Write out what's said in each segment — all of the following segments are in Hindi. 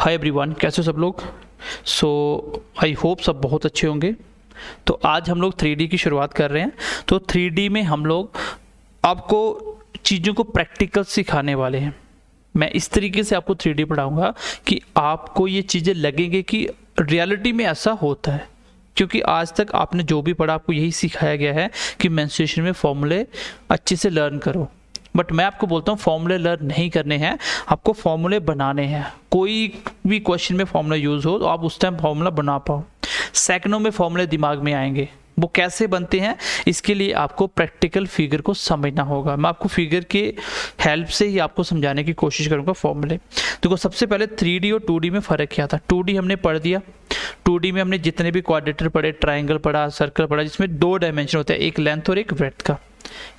हाय एवरीवन, कैसे हो सब लोग। आई होप सब बहुत अच्छे होंगे। तो आज हम लोग 3D की शुरुआत कर रहे हैं। तो 3D में हम लोग आपको चीज़ों को प्रैक्टिकल सिखाने वाले हैं। मैं इस तरीके से आपको 3D पढ़ाऊंगा कि आपको ये चीज़ें लगेंगे कि रियलिटी में ऐसा होता है, क्योंकि आज तक आपने जो भी पढ़ा आपको यही सिखाया गया है कि मेंस्ट्रुएशन में फॉर्मूले अच्छे से लर्न करो। बट मैं आपको बोलता हूँ फॉर्मूले लर्न नहीं करने हैं, आपको फॉर्मूले बनाने हैं। कोई भी क्वेश्चन में फॉर्मूला यूज़ हो तो आप उस टाइम फॉर्मूला बना पाओ। सेकंडों में फॉर्मूले दिमाग में आएंगे। वो कैसे बनते हैं, इसके लिए आपको प्रैक्टिकल फिगर को समझना होगा। मैं आपको फिगर के हेल्प से ही आपको समझाने की कोशिश करूंगा फॉर्मूले। देखो, सबसे पहले 3D और 2D में फ़र्क क्या था। 2D हमने पढ़ दिया। 2D में हमने जितने भी क्वाड्रेटर पढ़े, ट्राइंगल पढ़ा, सर्कल पढ़ा, जिसमें 2 डायमेंशन होते हैं, एक लेंथ और एक ब्रेड्थ का।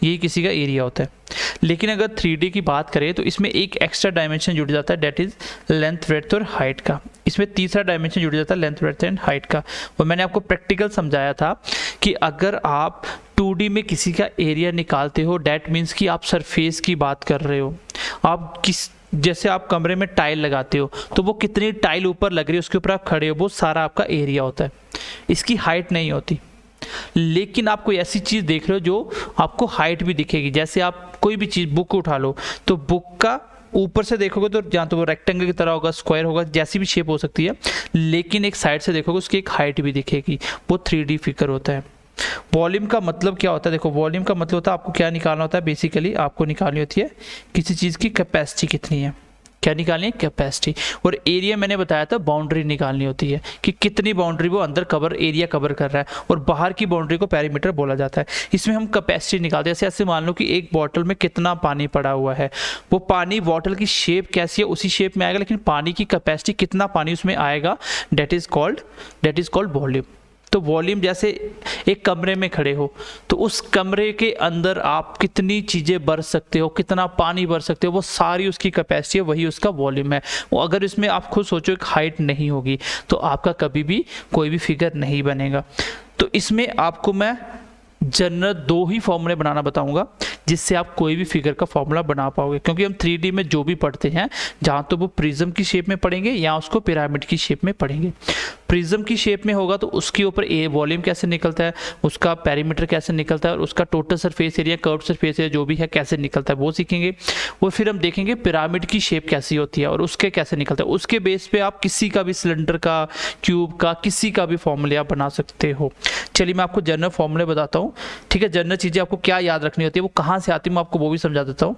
यही किसी का एरिया होता है। लेकिन अगर 3D की बात करें तो इसमें एक एक्स्ट्रा डायमेंशन जुड़ जाता है, डेट इज लेंथ, ब्रेड्थ और हाइट का। इसमें तीसरा डायमेंशन जुड़ जाता है लेंथ, ब्रेड्थ एंड हाइट का। और मैंने आपको प्रैक्टिकल समझाया था कि अगर आप 2D में किसी का एरिया निकालते हो, डेट मीन्स कि आप सरफेस की बात कर रहे हो। आप जैसे आप कमरे में टाइल लगाते हो तो वो कितनी टाइल ऊपर लग रही है उसके ऊपर आप खड़े हो, वो सारा आपका एरिया होता है। इसकी हाइट नहीं होती। लेकिन आप कोई ऐसी चीज़ देख रहे हो जो आपको हाइट भी दिखेगी। जैसे आप कोई भी चीज़, बुक उठा लो, तो बुक का ऊपर से देखोगे तो जहाँ तो वो रेक्टेंगल की तरह होगा, स्क्वायर होगा, जैसी भी शेप हो सकती है। लेकिन एक साइड से देखोगे उसकी एक हाइट भी दिखेगी। वो 3D फिगर होता है। वॉल्यूम का मतलब क्या होता है? देखो, वॉल्यूम का मतलब होता है आपको क्या निकालना होता है। बेसिकली आपको निकालनी होती है किसी चीज़ की कैपेसिटी कितनी है। क्या निकालनी है? कैपेसिटी। और एरिया मैंने बताया था, बाउंड्री निकालनी होती है कि कितनी बाउंड्री वो अंदर एरिया कवर कर रहा है, और बाहर की बाउंड्री को पेरीमीटर बोला जाता है। इसमें हम कैपेसिटी निकालते हैं। ऐसे मान लो कि एक बॉटल में कितना पानी पड़ा हुआ है, वो पानी, बॉटल की शेप कैसी है उसी शेप में आएगा, लेकिन पानी की कैपेसिटी कितना पानी उसमें आएगा, डेट इज कॉल्ड वॉल्यूम। तो वॉल्यूम, जैसे एक कमरे में खड़े हो तो उस कमरे के अंदर आप कितनी चीज़ें भर सकते हो, कितना पानी भर सकते हो, वो सारी उसकी कैपेसिटी है, वही उसका वॉल्यूम है। वो अगर इसमें आप खुद सोचो एक हाइट नहीं होगी तो आपका कभी भी कोई भी फिगर नहीं बनेगा। तो इसमें आपको मैं जनरल 2 ही फॉर्मूले बनाना बताऊंगा जिससे आप कोई भी फिगर का फॉर्मूला बना पाओगे। क्योंकि हम 3D में जो भी पढ़ते हैं, जहाँ तो वो प्रिज्म की शेप में पढ़ेंगे या उसको पिरामिड की शेप में पढ़ेंगे। प्रिज्म की शेप में होगा तो उसके ऊपर वॉल्यूम कैसे निकलता है, उसका पेरीमीटर कैसे निकलता है, और उसका total surface area, curve surface area जो भी है कैसे निकलता है वो सीखेंगे। और फिर हम देखेंगे पिरामिड की शेप कैसी होती है और उसके कैसे निकलता है। उसके बेस पे आप किसी का भी सिलेंडर का, क्यूब का, किसी का भी फॉर्मूले आप बना सकते हो। चलिए मैं आपको जनरल फॉर्मूले बताता हूँ, ठीक है। जनरल चीज़ें आपको क्या याद रखनी होती है, वो कहाँ से आती है, मैं आपको वो भी समझा देता हूँ।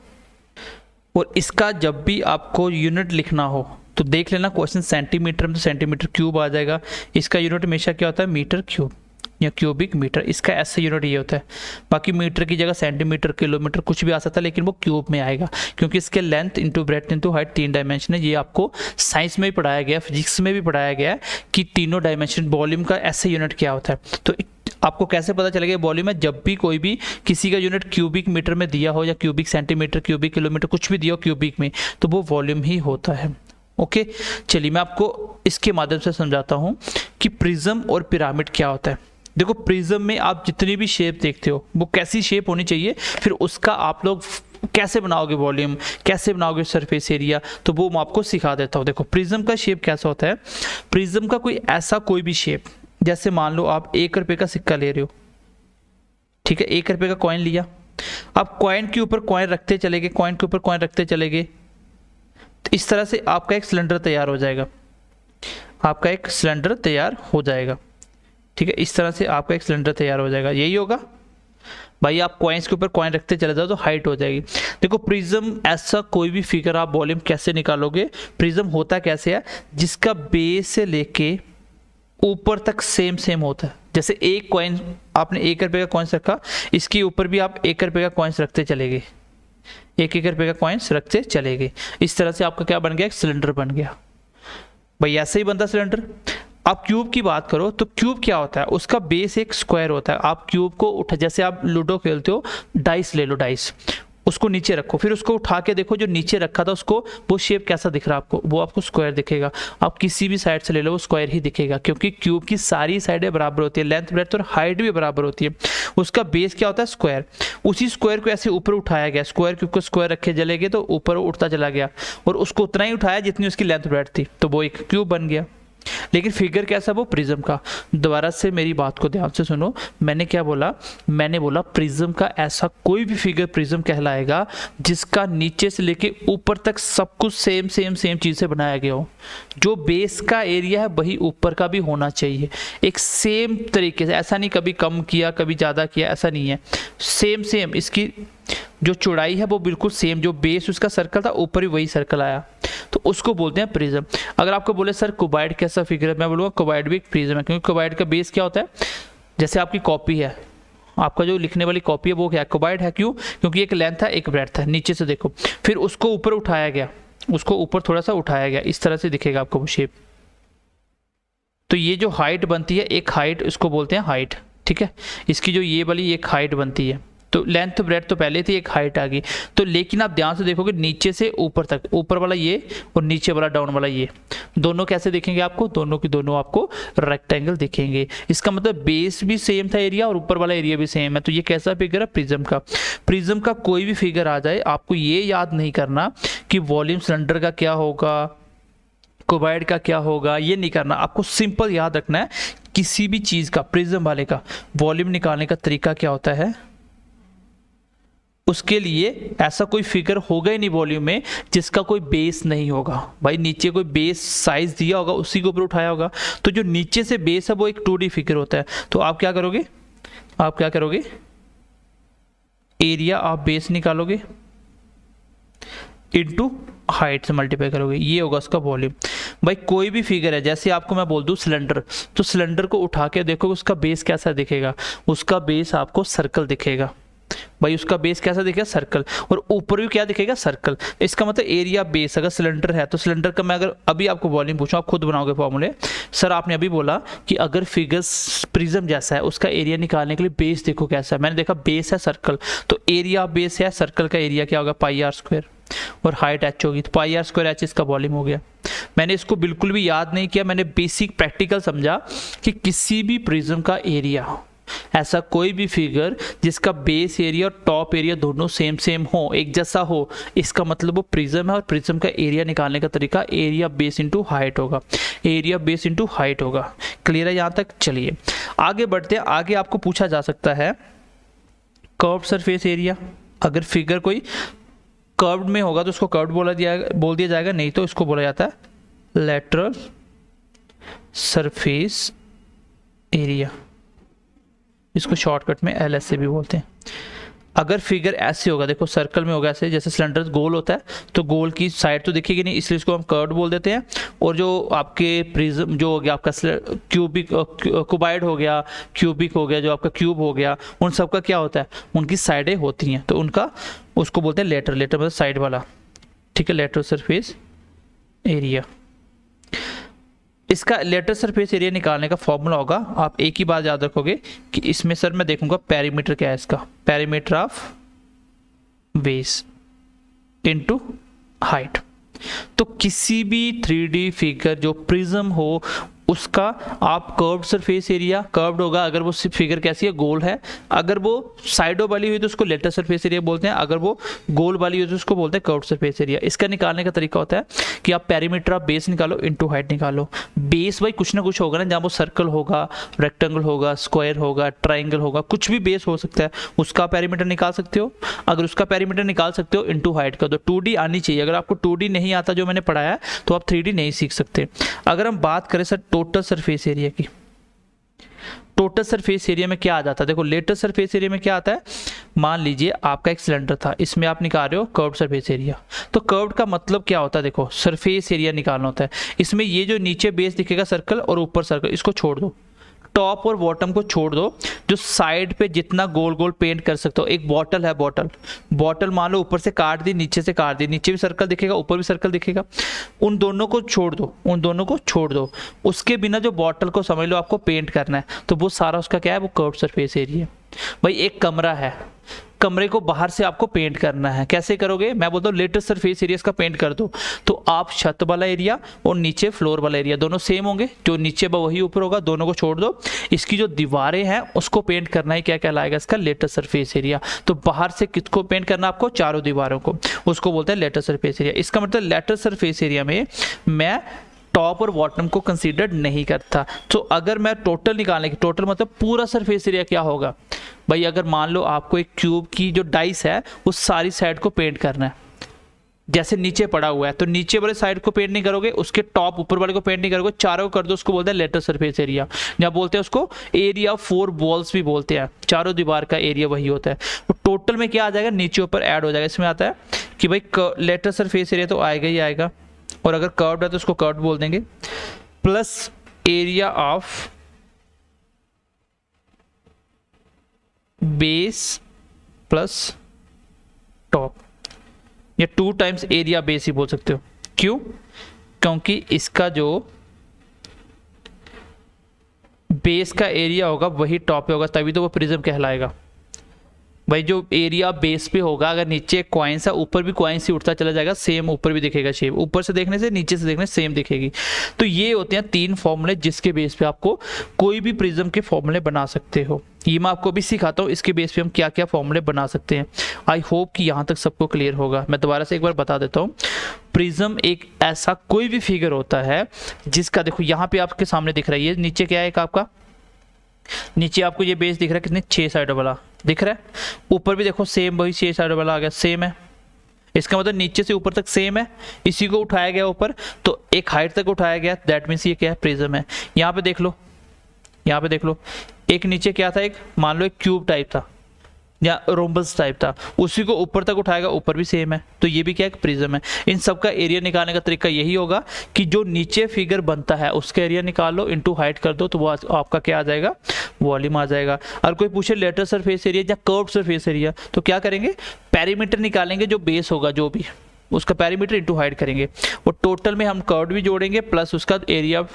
और इसका जब भी आपको यूनिट लिखना हो तो देख लेना, क्वेश्चन सेंटीमीटर में तो सेंटीमीटर क्यूब आ जाएगा। इसका यूनिट हमेशा क्या होता है? मीटर क्यूब या क्यूबिक मीटर। इसका ऐसा यूनिट ये होता है। बाकी मीटर की जगह सेंटीमीटर, किलोमीटर कुछ भी आ सकता है, लेकिन वो क्यूब में आएगा, क्योंकि इसके length into breadth into height 3 dimension है। ये आपको साइंस में भी पढ़ाया गया, फिजिक्स में भी पढ़ाया गया है कि तीनों डायमेंशन वॉल्यूम का ऐसे यूनिट क्या होता है। तो आपको कैसे पता चलेगा वॉल्यूम है? जब भी कोई भी किसी का यूनिट क्यूबिक मीटर में दिया हो, या क्यूबिक सेंटीमीटर, क्यूबिक किलोमीटर, कुछ भी दिया हो क्यूबिक में, तो वो वॉल्यूम ही होता है। ओके, चलिए मैं आपको इसके माध्यम से समझाता हूँ कि प्रिज्म और पिरामिड क्या होता है। देखो, प्रिज्म में आप जितनी भी शेप देखते हो वो कैसी शेप होनी चाहिए, फिर उसका आप लोग कैसे बनाओगे वॉल्यूम, कैसे बनाओगे सरफेस एरिया, तो वो मैं आपको सिखा देता हूँ। देखो, प्रिज्म का शेप कैसा होता है। प्रिज्म का कोई भी शेप, जैसे मान लो आप 1 रुपये का सिक्का ले रहे हो, ठीक है। 1 रुपये का कॉइन लिया, आप कॉइन के ऊपर कॉइन रखते चले गए, कॉइन के ऊपर कॉइन रखते चले गए, तो इस तरह से आपका एक सिलेंडर तैयार हो जाएगा। आपका एक सिलेंडर तैयार हो जाएगा, ठीक है। इस तरह से आपका एक सिलेंडर तैयार हो जाएगा। यही होगा भाई, आप कॉइन्स के ऊपर कॉइन रखते चले जाओ तो हाइट हो जाएगी। देखो, प्रिज्म ऐसा कोई भी फिगर आप वॉल्यूम कैसे निकालोगे, प्रिज्म होता कैसे है, जिसका बेस से लेके ऊपर तक सेम होता है। जैसे एक कॉइन, आपने 1 रुपये का कॉइन्स रखा, इसके ऊपर भी आप 1 रुपये का कॉइन्स रखते चले गए, 1 रुपये का कॉइन्स रखते चले गए। इस तरह से आपका क्या बन गया? एक सिलेंडर बन गया। भाई ऐसे ही बनता सिलेंडर। आप क्यूब की बात करो तो क्यूब क्या होता है? उसका बेस एक स्क्वायर होता है। आप क्यूब को जैसे आप लूडो खेलते हो, डाइस ले लो, डाइस उसको नीचे रखो, फिर उसको उठा के देखो जो नीचे रखा था उसको, वो शेप कैसा दिख रहा है आपको, वो आपको स्क्वायर दिखेगा। आप किसी भी साइड से ले लो वो स्क्वायर ही दिखेगा, क्योंकि क्यूब की सारी साइडें बराबर होती है, लेंथ ब्रेड्थ और हाइट भी बराबर होती है। उसका बेस क्या होता है, स्क्वायर। उसी स्क्वायर को ऐसे ऊपर उठाया गया, स्क्वायर क्यूब को स्क्वायर रखे चले गए तो ऊपर उठता चला गया, और उसको उतना ही उठाया जितनी उसकी लेंथ ब्रेड्थ थी, तो वो एक क्यूब बन गया। लेकिन फिगर कैसा, वो प्रिज्म का। दोबारा से मेरी बात को ध्यान से सुनो, मैंने क्या बोला, मैंने बोला प्रिज्म का ऐसा कोई भी फिगर प्रिज्म कहलाएगा जिसका नीचे से लेके ऊपर तक सब कुछ सेम चीज से बनाया गया हो। जो बेस का एरिया है वही ऊपर का भी होना चाहिए, एक सेम तरीके से, ऐसा नहीं कभी कम किया कभी ज़्यादा किया, ऐसा नहीं है, सेम इसकी जो चौड़ाई है वो बिल्कुल सेम, जो बेस उसका सर्कल था ऊपर भी वही सर्कल आया, तो उसको बोलते हैं प्रिज्म। अगर आपको बोले सर क्यूबॉइड कैसा फिगर है, मैं बोलूँगा क्यूबॉइड भी एक प्रिज्म है, क्योंकि क्यूबॉइड का बेस क्या होता है, जैसे आपकी कॉपी है, आपका जो लिखने वाली कॉपी है वो क्या क्यूबॉइड है, क्यों, क्योंकि एक लेंथ है एक ब्रेड्थ है, नीचे से देखो, फिर उसको ऊपर उठाया गया, उसको ऊपर थोड़ा सा उठाया गया, इस तरह से दिखेगा आपको वो शेप। तो ये जो हाइट बनती है, एक हाइट इसको बोलते हैं हाइट, ठीक है, इसकी जो ये वाली एक हाइट बनती है, तो लेंथ ब्रेड्थ तो पहले थी, एक हाइट आ गई। तो लेकिन आप ध्यान से देखोगे नीचे से ऊपर तक, ऊपर वाला ये और नीचे वाला डाउन वाला ये, दोनों कैसे दिखेंगे आपको, दोनों की दोनों आपको रेक्टेंगल दिखेंगे। इसका मतलब बेस भी सेम था एरिया और ऊपर वाला एरिया भी सेम है। तो ये कैसा फिगर है, प्रिज्म का। प्रिज्म का कोई भी फिगर आ जाए, आपको ये याद नहीं करना कि वॉल्यूम सिलेंडर का क्या होगा, क्यूबॉइड का क्या होगा, ये नहीं करना। आपको सिंपल याद रखना है किसी भी चीज का, प्रिज्म वाले का वॉल्यूम निकालने का तरीका क्या होता है, उसके लिए ऐसा कोई फिगर होगा ही नहीं वॉल्यूम में जिसका कोई बेस नहीं होगा। भाई नीचे कोई बेस साइज दिया होगा, उसी के ऊपर उठाया होगा, तो जो नीचे से बेस है वो एक 2D फिगर होता है। तो आप क्या करोगे, आप क्या करोगे, एरिया आप बेस निकालोगे इनटू हाइट से मल्टीप्लाई करोगे, ये होगा उसका वॉल्यूम। भाई कोई भी फिगर है, जैसे आपको मैं बोल दूं सिलेंडर, तो सिलेंडर को उठा के देखो उसका बेस कैसा दिखेगा, उसका बेस आपको सर्कल दिखेगा। भाई उसका बेस कैसा दिखेगा, सर्कल, और ऊपर भी क्या दिखेगा, सर्कल। इसका मतलब एरिया बेस, अगर सिलेंडर है तो सिलेंडर का मैं अगर अभी आपको वॉल्यूम पूछूं, आप खुद बनाओगे फॉर्मूले। सर आपने अभी बोला कि अगर फिगर प्रिज्म जैसा है उसका एरिया निकालने के लिए बेस देखो कैसा है, मैंने देखा बेस है सर्कल, तो एरिया बेस है सर्कल का एरिया क्या होगा, पाई आर स्क्वायर, और हाइट एच होगी, तो पाई आर स्क्वायर एच इसका वॉल्यूम हो गया। मैंने इसको बिल्कुल भी याद नहीं किया, मैंने बेसिक प्रैक्टिकल समझा कि किसी भी प्रिज्म का एरिया, ऐसा कोई भी फिगर जिसका बेस एरिया और टॉप एरिया दोनों सेम हो, एक जैसा हो, इसका मतलब वो प्रिज्म है। और प्रिज्म का एरिया निकालने का तरीका एरिया बेस इनटू हाइट होगा, एरिया बेस इनटू हाइट होगा। क्लियर है यहाँ तक? चलिए आगे बढ़ते हैं। आगे आपको पूछा जा सकता है कर्व सरफेस एरिया। अगर फिगर कोई कर्व्ड में होगा तो उसको कर्व्ड बोल दिया जाएगा, नहीं तो इसको बोला जाता है लेटरल सरफेस एरिया, इसको शॉर्टकट में LS से भी बोलते हैं। अगर फिगर ऐसे होगा, देखो सर्कल में होगा ऐसे, जैसे सिलेंडर गोल होता है तो गोल की साइड तो दिखेगी नहीं, इसलिए इसको हम कर्व्ड बोल देते हैं। और जो आपके प्रिज्म जो हो गया आपका क्यूबिक, क्यूबॉइड हो गया, क्यूबिक हो गया, जो आपका क्यूब हो गया, उन सब का क्या होता है, उनकी साइडें होती हैं, तो उनका उसको बोलते हैं लेटरल, लेटरल मतलब साइड वाला, ठीक है, लेटरल सरफेस एरिया। इसका लेटरल सरफेस एरिया निकालने का फॉर्मूला होगा, आप एक ही बात याद रखोगे कि इसमें सर मैं देखूंगा पेरीमीटर क्या है इसका, perimeter of base into height. तो किसी भी 3D फिगर जो प्रिज्म हो उसका आप कर्व्ड सरफेस एरिया, कर्व्ड होगा अगर वो फिगर कैसी है, गोल है, अगर वो साइडों वाली हुई तो उसको लेटरल सरफेस एरिया बोलते हैं, अगर वो गोल वाली हुई तो उसको बोलते हैं कर्व्ड सरफेस एरिया। इसका निकालने का तरीका होता है कि आप पेरीमीटर ऑफ बेस निकालो इनटू हाइट निकालो। बेस भाई कुछ ना कुछ होगा ना, जहाँ वो सर्कल होगा, रेक्टेंगल होगा, स्क्वायर होगा, ट्राइंगल होगा, कुछ भी बेस हो सकता है, उसका पेरीमीटर निकाल सकते हो। अगर उसका पेरीमीटर निकाल सकते हो इनटू हाइट का, तो 2D आनी चाहिए। अगर आपको 2D नहीं आता जो मैंने पढ़ाया तो आप 3D नहीं सीख सकते। अगर हम बात करें सर टोटल सरफेस एरिया की, टोटल सरफेस एरिया में क्या आ जाता है, देखो लेटरल सरफेस एरिया में क्या आता है, मान लीजिए आपका एक सिलेंडर था, इसमें आप निकाल रहे हो कर्व्ड सरफेस एरिया। तो कर्व्ड का मतलब क्या होता है, देखो सरफेस एरिया निकालना होता है। इसमें ये जो नीचे बेस दिखेगा सर्कल और ऊपर सर्कल, इसको छोड़ दो, टॉप और बॉटम को छोड़ दो, जो साइड पे जितना गोल गोल पेंट कर सकते हो। एक बॉटल है, बॉटल मान लो ऊपर से काट दी, नीचे से काट दी, नीचे भी सर्कल दिखेगा, ऊपर भी सर्कल दिखेगा, उन दोनों को छोड़ दो, उन दोनों को छोड़ दो। उसके बिना जो बॉटल को समझ लो आपको पेंट करना है, तो वो सारा उसका क्या है, वो कर्व्ड सरफेस एरिया। भाई एक कमरा है, कमरे को बाहर से आपको पेंट करना है। कैसे करोगे? मैं बोलता हूँ लेटेस्ट सरफेस एरिया का पेंट कर दो। तो आप छत वाला एरिया और नीचे फ्लोर वाला एरिया दोनों सेम होंगे, जो नीचे वही ऊपर होगा, दोनों को छोड़ दो। इसकी जो दीवारें हैं उसको पेंट करना है, क्या कहलाएगा इसका? Latest surface area. तो बाहर से किसको पेंट करना आपको? चारों दीवारों को, उसको बोलते हैं लेटेस्ट सरफेस एरिया। इसका मतलब लेटेस्ट सरफेस एरिया में मैं टॉप और बॉटम को कंसीडर नहीं करता। तो अगर मैं टोटल निकालने की, टोटल मतलब पूरा सरफेस एरिया क्या होगा भाई? अगर मान लो आपको एक क्यूब की जो डाइस है उस सारी साइड को पेंट करना है, जैसे नीचे पड़ा हुआ है तो नीचे वाले साइड को पेंट नहीं करोगे, उसके टॉप ऊपर वाले को पेंट नहीं करोगे, चारों को कर दो, उसको बोलते हैं लेटेस्ट सरफेस एरिया। या बोलते हैं उसको एरिया 4 वॉल्स भी बोलते हैं, चारों दीवार का एरिया वही होता है। तो टोटल में क्या आ जाएगा? नीचे ऊपर ऐड हो जाएगा। इसमें आता है कि भाई लेटेस्ट सरफेस एरिया तो आएगा ही आएगा, और अगर कर्व्ड है तो उसको कर्व्ड बोल देंगे, plus area of base plus top, या 2 टाइम्स एरिया बेस ही बोल सकते हो। क्यों? क्योंकि इसका जो बेस का एरिया होगा वही टॉप पे होगा, तभी तो वो प्रिज्म कहलाएगा। भाई जो एरिया बेस पे होगा, अगर नीचे कॉइन्स है ऊपर भी कॉइन्स ही उठता चला जाएगा, सेम ऊपर भी दिखेगा शेप, ऊपर से देखने से नीचे से देखने सेम दिखेगी। तो ये होते हैं 3 फॉर्मूले जिसके बेस पे आपको कोई भी प्रिज्म के फॉर्मूले बना सकते हो। ये मैं आपको भी सिखाता हूँ इसके बेस पे हम क्या क्या फॉर्मूले बना सकते हैं। आई होप कि यहाँ तक सबको क्लियर होगा। मैं दोबारा से एक बार बता देता हूँ। प्रिज्म एक ऐसा कोई भी फिगर होता है जिसका, देखो यहाँ पे आपके सामने दिख रहा है, ये नीचे क्या है एक आपका, नीचे आपको ये बेस दिख रहा है कितने 6 साइडों वाला दिख रहा है, ऊपर भी देखो सेम वही 6 साइडों वाला आ गया, सेम है। इसका मतलब नीचे से ऊपर तक सेम है, इसी को उठाया गया ऊपर तो एक हाइट तक उठाया गया, दैट मीन्स ये क्या है? प्रिज्म है। यहाँ पे देख लो, यहाँ पे देख लो, एक नीचे क्या था, एक मान लो एक क्यूब टाइप था या रोम्बस टाइप था, उसी को ऊपर तक उठाएगा, ऊपर भी सेम है, तो ये भी क्या है? प्रिज्म है। इन सब का एरिया निकालने का तरीका यही होगा कि जो नीचे फिगर बनता है उसका एरिया निकाल लो, इनटू हाइट कर दो, तो वो आपका क्या आ जाएगा? वॉल्यूम आ जाएगा। और कोई पूछे लेटेस्ट सरफेस एरिया या कर्व्ड सरफेस एरिया, तो क्या करेंगे? पेरीमीटर निकालेंगे, जो बेस होगा जो भी उसका पेरीमीटर इनटू हाइट करेंगे, और टोटल में हम कर्व्ड भी जोड़ेंगे प्लस उसका एरिया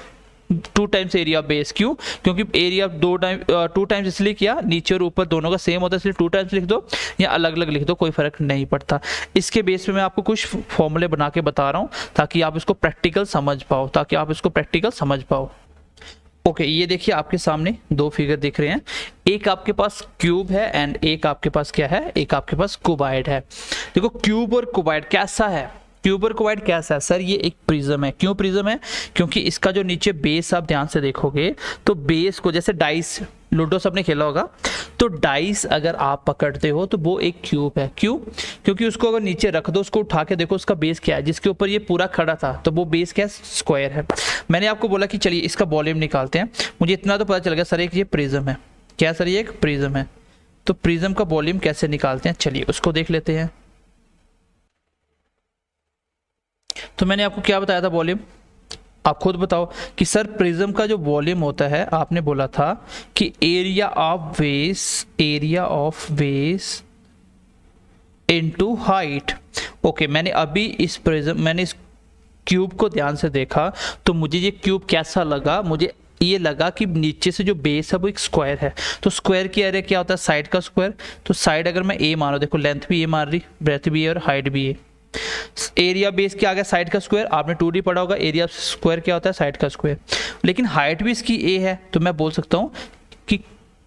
2 टाइम्स एरिया बेस। क्यों? क्योंकि एरिया 2 टाइम्स इसलिए किया, नीचे और ऊपर दोनों का सेम होता है, इसलिए 2 टाइम्स लिख दो या अलग अलग लिख दो, कोई फर्क नहीं पड़ता। इसके बेस पे मैं आपको कुछ फॉर्मूले बना के बता रहा हूँ ताकि आप इसको प्रैक्टिकल समझ पाओ, ओके। ये देखिए आपके सामने 2 फिगर दिख रहे हैं, एक आपके पास क्यूब है एंड एक आपके पास क्या है? एक आपके पास क्यूबॉइड है। देखो क्यूब और क्यूबॉइड कैसा है? क्यूब और क्यूबॉइड कैसा है? सर ये एक प्रिज्म है। क्यों प्रिज्म है? क्योंकि इसका जो नीचे बेस, आप ध्यान से देखोगे तो बेस को, जैसे डाइस, लूडो सबने खेला होगा, तो डाइस अगर आप पकड़ते हो तो वो एक क्यूब है। क्यों? क्योंकि उसको अगर नीचे रख दो, उसको उठा के देखो उसका बेस क्या है, जिसके ऊपर ये पूरा खड़ा था, तो वो बेस क्या है? स्क्वायर है। मैंने आपको बोला कि चलिए इसका वॉल्यूम निकालते हैं, मुझे इतना तो पता चल गया सर एक ये प्रिज्म है। क्या सर? ये एक प्रिज्म है। तो प्रिज्म का वॉल्यूम कैसे निकालते हैं, चलिए उसको देख लेते हैं। तो मैंने आपको क्या बताया था वॉल्यूम, आप खुद बताओ कि सर प्रिज्म का जो वॉल्यूम होता है, आपने बोला था कि area of base into height. Okay, मैंने अभी इस क्यूब को ध्यान से देखा तो मुझे ये क्यूब कैसा लगा? मुझे ये लगा कि नीचे से जो बेस है वो एक स्क्वायर है। तो स्क्वायर की एरिया क्या होता है? साइड का स्क्वायर। तो साइड अगर मैं ए मानो, देखो लेंथ भी ए मार रही, ब्रेथ भी ए और हाइट भी ए। एरिया बेस क्या आ गया? साइड का स्क्वायर। आपने 2D पढ़ा होगा, एरिया स्क्वायर क्या होता है? साइड का स्क्वायर। लेकिन हाइट भी इसकी ए है, तो मैं बोल सकता हूँ कि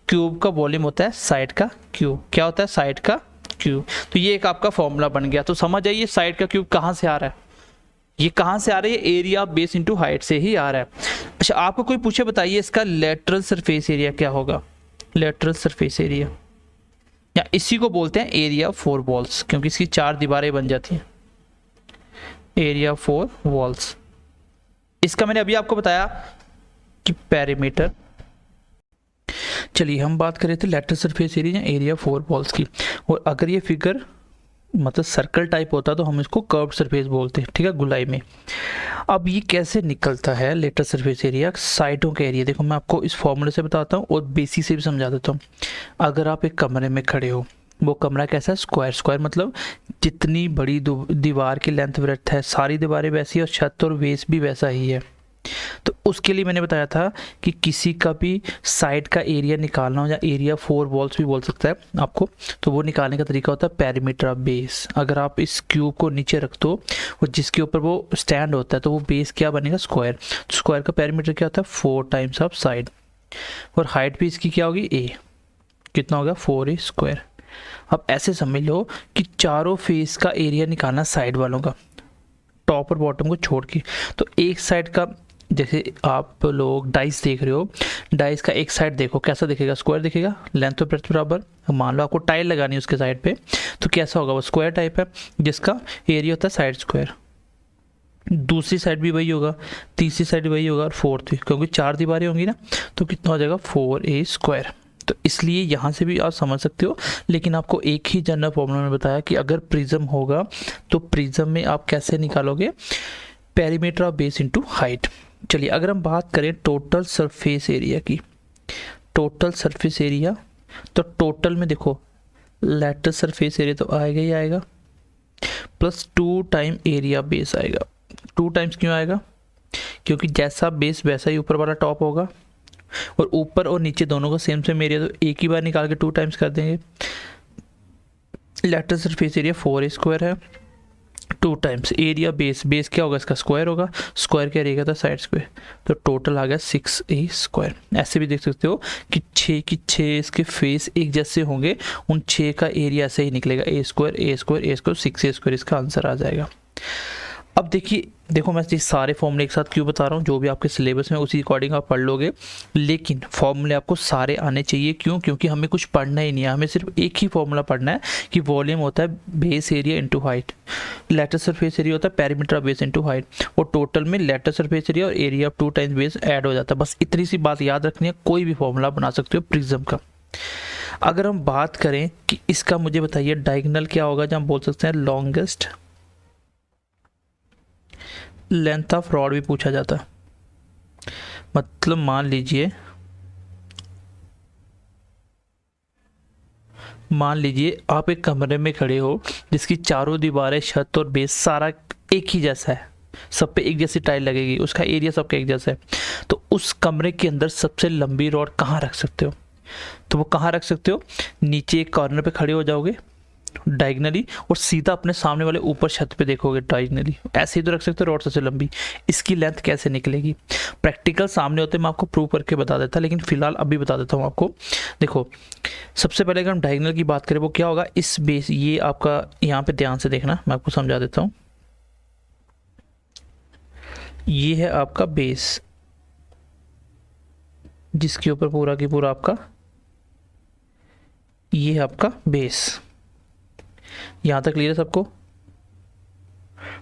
क्यूब का वॉल्यूम होता है साइड का क्यूब। क्या होता है? साइड का क्यूब। तो ये एक आपका फॉर्मूला बन गया। तो समझ आइए साइड का क्यूब कहाँ से आ रहा है, ये कहाँ से आ रहा है? ये एरिया बेस इंटू हाइट से ही आ रहा है। अच्छा, आपको कोई पूछे बताइए इसका लेटरल सरफेस एरिया क्या होगा? लेटरल सरफेस एरिया, या इसी को बोलते हैं एरिया 4 वॉल्स, क्योंकि इसकी 4 दीवारें बन जाती हैं। एरिया 4 वॉल्स, इसका मैंने अभी आपको बताया कि पेरीमीटर। चलिए हम बात कर रहे थे लेटरल सरफेस एरिया या एरिया 4 वॉल्स की, और अगर ये फिगर मतलब सर्कल टाइप होता तो हम इसको कर्व्ड सरफेस बोलते हैं, ठीक है, गुलाई में। अब ये कैसे निकलता है लेटरल सरफेस एरिया? साइडों का एरिया देखो, मैं आपको इस फॉर्मूले से बताता हूँ और बेसिक से भी समझा देता हूँ। अगर आप एक कमरे में खड़े हो, वो कमरा कैसा है? स्क्वायर। स्क्वायर मतलब जितनी बड़ी दीवार की लेंथ ब्रेड्थ है, सारी दीवारें वैसी है और छत और बेस भी वैसा ही है। तो उसके लिए मैंने बताया था कि किसी का भी साइड का एरिया निकालना हो, या एरिया 4 वॉल्स भी बोल सकता है आपको, तो वो निकालने का तरीका होता है पेरीमीटर ऑफ बेस। अगर आप इस क्यूब को नीचे रख दो और जिसके ऊपर वो स्टैंड होता है, तो वो बेस क्या बनेगा, स्क्वायर। तो स्क्वायर का पेरीमीटर क्या होता है, 4 टाइम्स ऑफ साइड, और हाइट भी इसकी क्या होगी, ए। कितना होगा, 4a स्क्वायर। अब ऐसे समझ लो कि चारों फेस का एरिया निकालना साइड वालों का, टॉप और बॉटम को छोड़ के। तो एक साइड का, जैसे आप लोग डाइस देख रहे हो, डाइस का एक साइड देखो कैसा दिखेगा, स्क्वायर दिखेगा, लेंथ और ब्रेड्थ बराबर। मान लो आपको टाइल लगानी है उसके साइड पे, तो कैसा होगा, वो स्क्वायर टाइप है जिसका एरिया होता है साइड स्क्वायर। दूसरी साइड भी वही होगा, तीसरी साइड भी वही होगा, और फोर्थ भी, क्योंकि 4 दीवारें होंगी ना, तो कितना हो जाएगा, 4a स्क्वायर। तो इसलिए यहाँ से भी आप समझ सकते हो, लेकिन आपको एक ही जनरल फॉर्मूला में बताया कि अगर प्रिज्म होगा तो प्रिज्म में आप कैसे निकालोगे, perimeter of base into height. चलिए अगर हम बात करें टोटल सरफेस एरिया की, टोटल सरफेस एरिया, तो टोटल में देखो लेटर सरफेस एरिया तो आएगा ही आएगा, प्लस 2 टाइम एरिया बेस आएगा। 2 टाइम्स क्यों आएगा, क्योंकि जैसा बेस वैसा ही ऊपर वाला टॉप होगा, और ऊपर और नीचे दोनों का सेम एरिया, तो एक ही बार निकाल के 2 टाइम्स कर देंगे। Letter surface area 4a square है, 2 टाइम्स एरिया बेस, बेस क्या होगा इसका, स्क्वायर होगा, स्क्वायर क्या रहेगा था, साइड स्क्वायर, तो टोटल आ गया 6a स्क्वायर। ऐसे भी देख सकते हो कि 6 की 6 इसके फेस एक जैसे होंगे, उन 6 का एरिया ऐसे ही निकलेगा, a square a square a square 6a square इसका आंसर आ जाएगा। अब देखो मैं ये सारे फॉर्मूले एक साथ क्यों बता रहा हूँ, जो भी आपके सिलेबस में उसी अकॉर्डिंग आप पढ़ लोगे, लेकिन फॉर्मूले आपको सारे आने चाहिए। क्यों, क्योंकि हमें कुछ पढ़ना ही नहीं है, हमें सिर्फ एक ही फॉर्मूला पढ़ना है कि वॉल्यूम होता है base area into height, lateral surface area होता है perimeter of base into height, और टोटल में लेटर सरफेस एरिया और area of 2 times base add हो जाता है। बस इतनी सी बात याद रखनी है, कोई भी फॉर्मूला बना सकते हो प्रिज्म का। अगर हम बात करें कि इसका मुझे बताइए डायगोनल क्या होगा, जहाँ हम बोल सकते हैं लॉन्गेस्ट लेंथ ऑफ रॉड भी पूछा जाता है। मतलब मान लीजिए आप एक कमरे में खड़े हो जिसकी चारों दीवारें, छत और बेस सारा एक ही जैसा है, सब पे एक जैसी टाइल लगेगी, उसका एरिया सबका एक जैसा है, तो उस कमरे के अंदर सबसे लंबी रॉड कहाँ रख सकते हो, तो वो कहाँ रख सकते हो, नीचे एक कॉर्नर पे खड़े हो जाओगे डायगनली, और सीधा अपने सामने वाले ऊपर छत पे देखोगे डायगनली, ऐसे ही तो रख सकते हो रॉड सबसे लंबी। इसकी लेंथ कैसे निकलेगी, प्रैक्टिकल सामने होते मैं आपको प्रूव करके बता देता, लेकिन फिलहाल अभी बता देता हूँ आपको। देखो सबसे पहले अगर हम डायगनल की बात करें, वो क्या होगा, इस बेस, ये आपका यहाँ पे ध्यान से देखना, मैं आपको समझा देता हूँ। ये है आपका बेस, जिसके ऊपर पूरा की पूरा आपका, ये है आपका बेस। यहाँ तक क्लियर है सबको,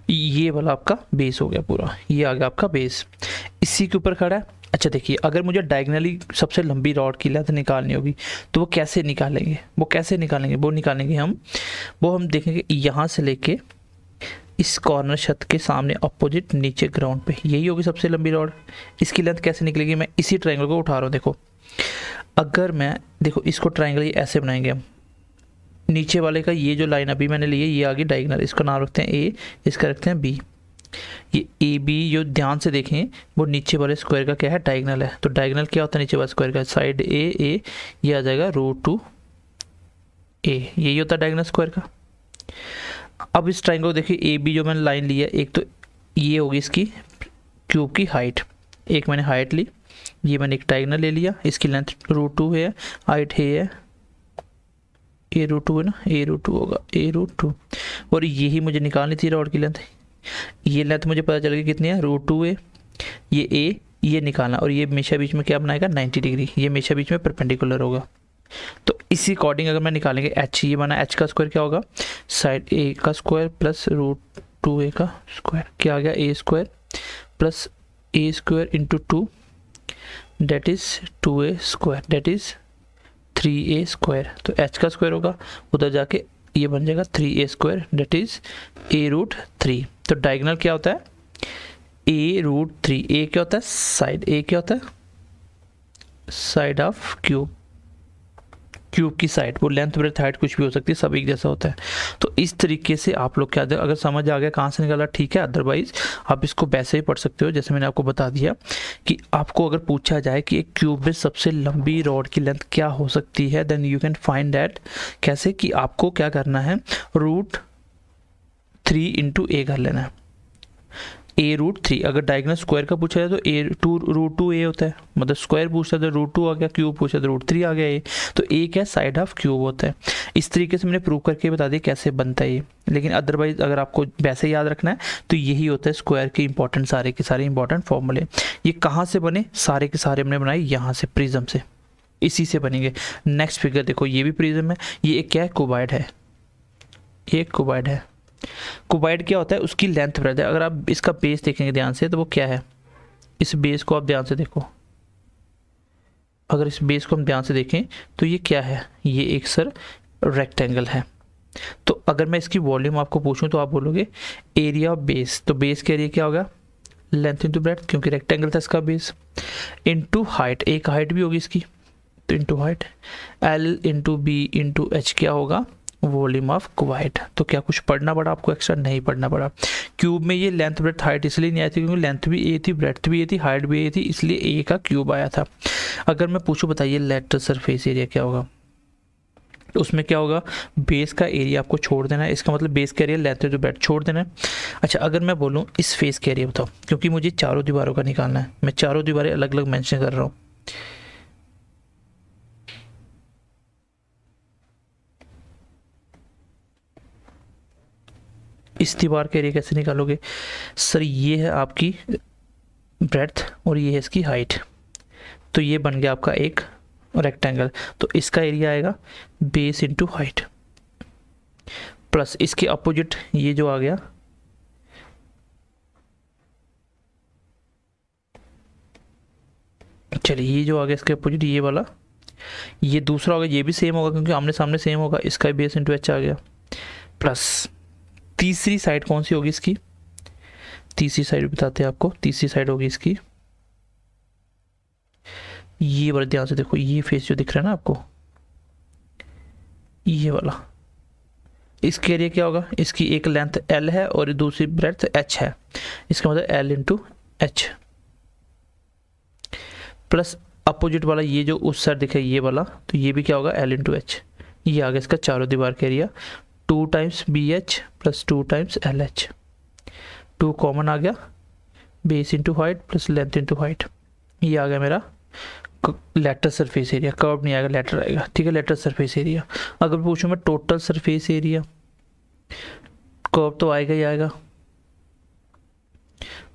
ये वाला आपका बेस हो गया पूरा, ये आ गया आपका बेस, इसी के ऊपर खड़ा है। अच्छा देखिए, अगर मुझे डायगनली सबसे लंबी रॉड की लेंथ निकालनी होगी, तो वो कैसे निकालेंगे, वो हम देखेंगे यहाँ से लेके इस कॉर्नर छत के सामने अपोजिट नीचे ग्राउंड पे, यही होगी सबसे लंबी रॉड। इसकी लेंथ कैसे निकलेगी, मैं इसी ट्रायंगल को उठा रहा हूँ। देखो अगर मैं, देखो इसको ट्रायंगल ऐसे बनाएंगे हम, नीचे वाले का ये जो लाइन अभी मैंने ली है, ये आगे डायगोनल, इसका नाम रखते हैं ए, इसका रखते हैं बी। ये ए बी जो ध्यान से देखें, वो नीचे वाले स्क्वायर का क्या है, डायगोनल है। तो डायगोनल क्या होता है, नीचे वाले स्क्वायर का साइड ए, ये आ जाएगा √2a, यही होता है डायगोनल स्क्वायर का। अब इस ट्रायंगल को देखिए, ए बी जो मैंने लाइन ली है, एक तो ये होगी इसकी क्यूब की हाइट, एक मैंने हाइट ली, ये मैंने एक डायगोनल ले लिया, इसकी लेंथ √2 है, हाइट है a√2 है ना, a√2 होगा a√2, और यही मुझे निकालनी थी रॉड की लेंथ। ये लेंथ मुझे पता चल गई कितनी है, √2a, ये a, ये निकालना, और ये हमेशा बीच में क्या बनाएगा, 90 डिग्री, ये हमेशा बीच में परपेंडिकुलर होगा। तो इसी अकॉर्डिंग अगर मैं निकालेंगे h, ये बना h का स्क्वायर क्या होगा, साइड a का स्क्वायर प्लस √2a का स्क्वायर, क्या आ गया, a square plus a square into 2, that is 2a square, that is 3a square. तो h का स्क्वायर होगा, उधर जाके ये बन जाएगा 3a square, that is a√3। तो डायगोनल क्या होता है, a√3, a क्या होता है साइड, a क्या होता है साइड ऑफ क्यूब, क्यूब की साइड, वो लेंथ ब्रेथ हाइट कुछ भी हो सकती है, सब एक जैसा होता है। तो इस तरीके से आप लोग क्या, अगर समझ आ गया कहाँ से निकाला ठीक है, अदरवाइज आप इसको वैसे ही पढ़ सकते हो जैसे मैंने आपको बता दिया कि आपको अगर पूछा जाए कि एक क्यूब में सबसे लंबी रॉड की लेंथ क्या हो सकती है, then you can find that. कैसे कि आपको क्या करना है, √3 इंटू ए कर लेना है, a√3। अगर डायगोनल स्क्वायर का पूछा जाए तो √2a होता है, मतलब स्क्वायर पूछता है तो √2 आ गया, क्यूब पूछा तो √3 आ गया ए, तो ए क्या साइड ऑफ क्यूब होता है। इस तरीके से मैंने प्रूव करके बता दिया कैसे बनता है ये। लेकिन अदरवाइज अगर आपको वैसे याद रखना है तो यही होता है स्क्वायर के इंपॉर्टेंट, सारे के सारे इंपॉर्टेंट फॉर्मूले। ये कहाँ से बने, सारे के सारे हमने बनाए यहाँ से, प्रिज्म से, इसी से बनेंगे। नेक्स्ट फिगर देखो, ये भी प्रिज्म है, ये एक क्या है, क्यूबॉइड है, ये क्यूबॉइड है। क्यूबॉइड क्या होता है, उसकी लेंथ ब्रेथ है। अगर आप इसका बेस देखेंगे ध्यान से तो वो क्या है, इस बेस को आप ध्यान से देखो, अगर इस बेस को हम ध्यान से देखें तो ये क्या है, ये एक सर रेक्टेंगल है। तो अगर मैं इसकी वॉल्यूम आपको पूछूं तो आप बोलोगे एरिया ऑफ बेस, तो बेस का एरिया क्या होगा, लेंथ इंटू ब्रेथ, क्योंकि रेक्टेंगल था इसका बेस, इंटू हाइट, एक हाइट भी होगी इसकी तो into height, L into B into H क्या होगा, वॉल्यूम ऑफ क्यूबॉइड। तो क्या कुछ पढ़ना पड़ा आपको, एक्स्ट्रा नहीं पढ़ना पड़ा। क्यूब में ये लेंथ ब्रेथ हाइट इसलिए नहीं आई थी क्योंकि लेंथ भी ए थी, ब्रेथ भी ए थी, हाइट भी ए थी, इसलिए ए का क्यूब आया था। अगर मैं पूछूं बताइए लेटरल सरफेस एरिया क्या होगा, तो उसमें क्या होगा, बेस का एरिया आपको छोड़ देना है, इसका मतलब बेस का एरिया लेंथ टू ब्रेथ छोड़ देना है। अच्छा अगर मैं बोलूँ इस फेस का एरिया बताओ, क्योंकि मुझे चारों दीवारों का निकालना है, मैं चारों दीवारें अलग अलग मेंशन कर रहा हूँ। इस दीवार के एरिया कैसे निकालोगे सर, ये है आपकी ब्रेड्थ और ये है इसकी हाइट, तो ये बन गया आपका एक रेक्टेंगल। तो इसका एरिया आएगा बेस इंटू हाइट, प्लस इसके अपोजिट ये जो आ गया, चलिए ये जो आ गया इसके अपोजिट ये वाला, ये दूसरा होगा, ये भी सेम होगा क्योंकि आमने सामने सेम होगा, इसका बेस इंटू एच आ गया, प्लस तीसरी साइड कौन सी होगी इसकी, तीसरी साइड बताते हैं आपको, तीसरी साइड होगी इसकी ये वाला, ध्यान से देखो ये फेस जो दिख रहा है ना आपको, ये वाला, इसके एरिया क्या होगा, इसकी एक लेंथ एल है और दूसरी ब्रेड्थ एच है, इसका मतलब L into H, plus opposite वाला ये जो उस साइड दिखा ये वाला, तो ये भी क्या होगा एल इंटू एच, ये आ गया इसका चारों दीवार का area, 2 times B H plus 2 times L H, 2 common आ गया, base into height plus length into height, ये आ गया मेरा लेटरल सरफेस एरिया। कर्व नहीं आएगा, लेटर आएगा, ठीक है, लेटरल सरफेस एरिया। अगर पूछूं मैं टोटल सरफेस एरिया, कर्व तो आएगा ही आएगा,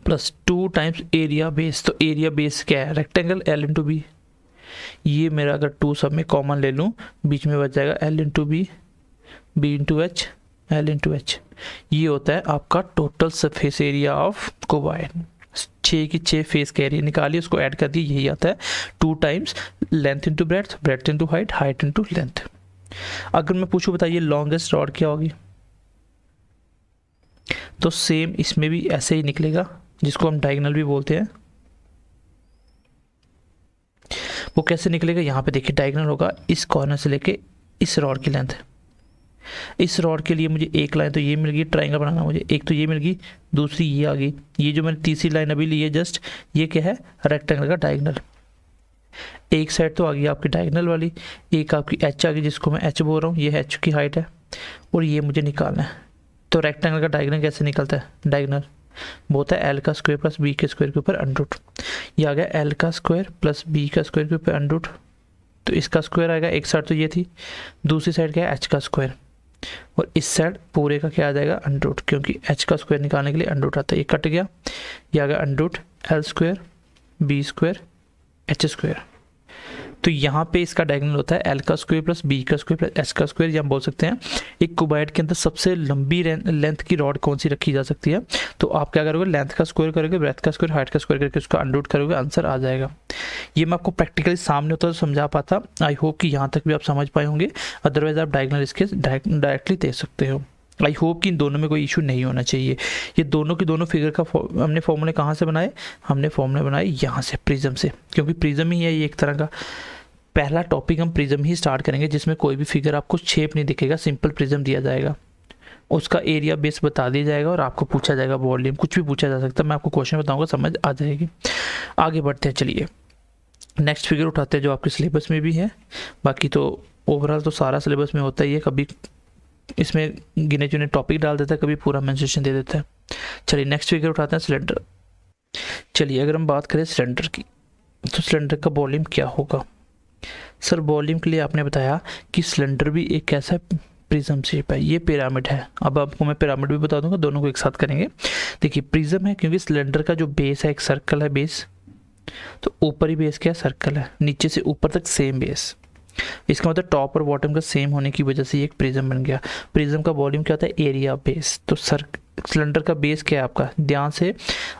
प्लस 2 टाइम्स एरिया बेस, तो एरिया बेस क्या है, रेक्टेंगल, एल इंटू बी, ये मेरा अगर 2 सब में कॉमन ले लूँ बीच में बच जाएगा L into B, B into H, L into H, ये होता है आपका total surface area of cuboid. 6 की 6 फेस का एरिया निकालिए, उसको ऐड कर दिए, यही आता है 2 times length into breadth, breadth into height, height into length. अगर मैं पूछूं बताइए लॉन्गेस्ट रॉड क्या होगी, तो सेम इसमें भी ऐसे ही निकलेगा, जिसको हम डायगोनल भी बोलते हैं। वो कैसे निकलेगा, यहाँ पे देखिए डायगोनल होगा, इस कॉर्नर से लेके इस रॉड की लेंथ, इस रॉड के लिए मुझे एक लाइन तो ये मिल गई, ट्रायंगल बनाना मुझे, एक तो ये मिल गई, दूसरी ये आ गई, ये जो मैंने तीसरी लाइन अभी ली है जस्ट, ये क्या है, रेक्टेंगल का डायगोनल। एक साइड तो आ गई आपकी डायगोनल वाली, एक आपकी एच आ गई जिसको मैं एच बोल रहा हूँ, ये एच की हाइट है, और ये मुझे निकालना है। तो रेक्टेंगल का डायगोनल कैसे निकलता है, डायगोनल वो होता है एल का स्क्वायर प्लस बी के स्क्वायर के ऊपर अंडर रूट, ये आ गया एल का स्क्वायर प्लस बी का स्क्वायर के ऊपर अंडर रूट, तो इसका स्क्वायर आएगा, एक साइड तो ये थी, दूसरी साइड क्या है एच का स्क्वायर, और इस साइड पूरे का क्या आ जाएगा अंडर रूट, क्योंकि एच का स्क्वायर निकालने के लिए अंडर रूट आता है, ये कट गया, ये आ गया under root L square B square H square. तो यहाँ पे इसका डायगोनल होता है एल का स्क्वायर प्लस बी का स्क्वायर प्लस एच का स्क्वायर, या हम बोल सकते हैं एक क्यूबॉइड के अंदर सबसे लंबी लेंथ की रॉड कौन सी रखी जा सकती है, तो आप क्या करोगे, लेंथ का स्क्वायर करोगे, ब्रेथ का स्क्वायर, हाइट का स्क्वायर करके उसका अंडर रूट करोगे, आंसर आ जाएगा। ये मैं आपको प्रैक्टिकली सामने होता तो समझा पाता, आई होप कि यहाँ तक भी आप समझ पाए होंगे, अदरवाइज आप डायगोनल इसके डायरेक्टली दे सकते हो। आई होप कि इन दोनों में कोई इशू नहीं होना चाहिए। ये दोनों की दोनों फिगर का हमने फॉर्मूले कहाँ से बनाए, हमने फॉर्मूले बनाए यहाँ से, प्रिज्म से, क्योंकि प्रिज्म ही है ये एक तरह का पहला टॉपिक हम प्रिज्म ही स्टार्ट करेंगे, जिसमें कोई भी फिगर आपको शेप नहीं दिखेगा, सिंपल प्रिज्म दिया जाएगा, उसका एरिया बेस बता दिया जाएगा और आपको पूछा जाएगा वॉल्यूम, कुछ भी पूछा जा सकता है, मैं आपको क्वेश्चन बताऊंगा, समझ आ जाएगी। आगे बढ़ते हैं, चलिए नेक्स्ट फिगर उठाते हैं जो आपके सिलेबस में भी है। बाकी तो ओवरऑल तो सारा सिलेबस में होता ही है, कभी इसमें गिने चुने टॉपिक डाल देता है, कभी पूरा मेंशुरेशन दे देता है। चलिए नेक्स्ट फिगर उठाते हैं, सिलेंडर। चलिए अगर हम बात करें सिलेंडर की, तो सिलेंडर का वॉल्यूम क्या होगा। सर वॉल्यूम के लिए आपने बताया कि सिलेंडर भी एक ऐसा प्रिज्म शेप है, ये पिरामिड है। अब आपको मैं पिरामिड भी बता दूंगा, दोनों को एक साथ करेंगे। देखिए प्रिज्म है क्योंकि सिलेंडर का जो बेस है एक सर्कल है बेस, तो ऊपरी बेस क्या है, सर्कल है, नीचे से ऊपर तक सेम बेस। इसका मतलब टॉप और बॉटम का सेम होने की वजह से ये एक प्रिज्म बन गया। प्रिज्म का वॉल्यूम क्या होता है, एरिया बेस। तो सिलेंडर का बेस क्या है आपका, ध्यान से